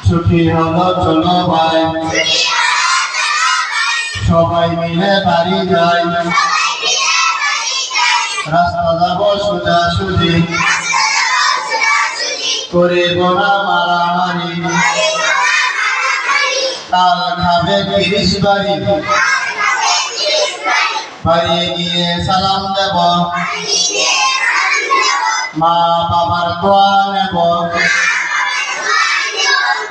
ছুটি হলো চলো ভাই, সবাই মিলে বাড়ি যাই। রাস্তা যাবো সোজাসুজি, করিব না মারামারি। কাল খাবে 30 বাড়ি, বাড়ি গিয়ে সালাম দেব, মা বাবার দোয়া নেব।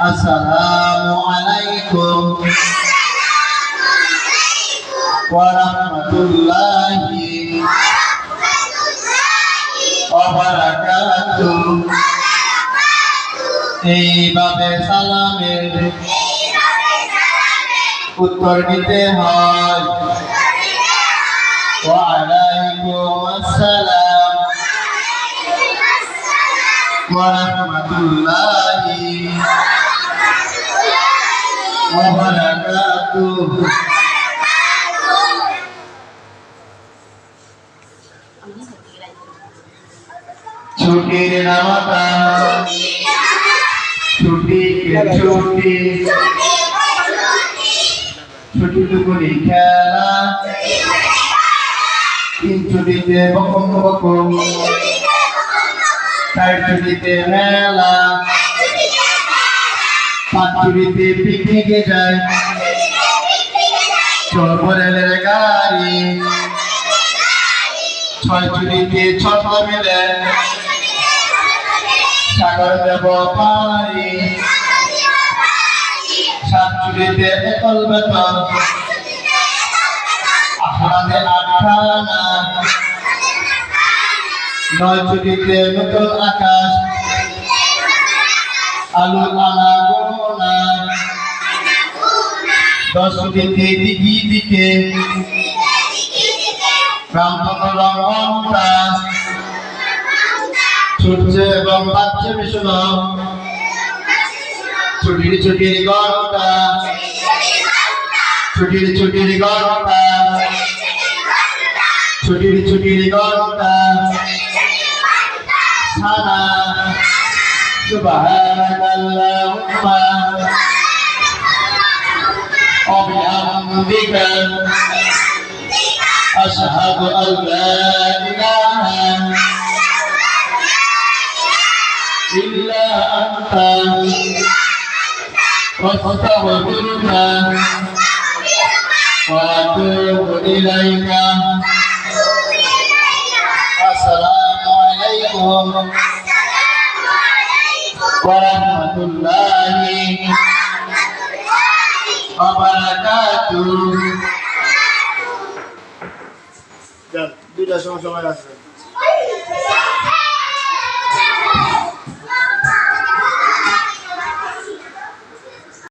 আসসালামু আলাইকুম ওয়া রাহমাতুল্লাহি ওয়া বারাকাতুহু। এইভাবে সালামের উত্তর দিতে হয়। ওয়া আলাইকুম আসসালাম ওয়া রাহমাতুল্লাহি ওয়া বারাকাতুহু। ছুটির নামাতা ছুটি ছুটি ছুটিটুকুনি খেলা, 3 ছুটিতে বকম বকম, 4 ছুটিতে মেলা, 5 ছুটিতে পিকনিকে যায়, চলবো রেলের গাড়ি, 6 ছুটিতে ছোট মিলে সাগর দেব পারি, 7 ছুটিতে একল বেতন, আহ্লাদে আটখানা, 9 ছুটিতে নতুন আকাশ, আলু আনা গোনা, 10 ছুটিতে দিকে দিকে রামধনু রঙটা, সূর্য এবং বাচ্চা মিশন, ছুটির ছুটির ঘন্টা, ছুটির ছুটির ঘন্টা, ছুটির ছুটির ঘন্টা, সানা সুবহানাল্লাহুম্মা ওয়া বিহামদিকা আশহাদু আল্লা ইলাহা ইল্লা আনতা আস্তাগফিরুকা ওয়া আতুবু ইলাইকা। আসসালামু আলাইকুম ওয়া রাহমাতুল্লাহি ওয়া বারাকাতুহু। 2টার সময় আছে।